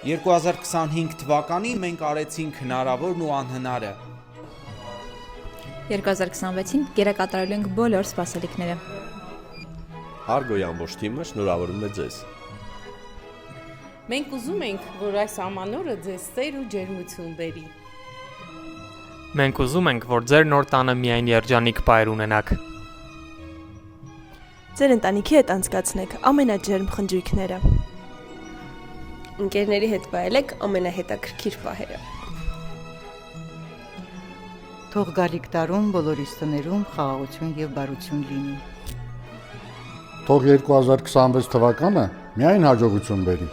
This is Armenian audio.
2025 թվականին մենք արեցինք հնարավորն ու անհնարը։ 2026-ին գերակատարելու ենք բոլոր սպասելիքները։ Արգոյի ամբողջ թիմը շնորհավորում է ձեզ։ Մենք ուզում ենք, որ այս ամանորը ձեզ սեր ու ջերմություն բերի։ Մենք ուզում ենք, որ ձեր նոր տանը միայն երջանիկ պայր ունենաք։ Ձեր ընտանիքի հետ անցկացնեք ամենաջերմ խնջույքները։ Ընկերների հետ վայելեք ամենահետաքրքիր պահերը։ Թող գալիք տարում բոլորիս տներում խաղաղություն եւ բարություն լինի։ Թող 2026 թվականը միայն հաջողություն բերի։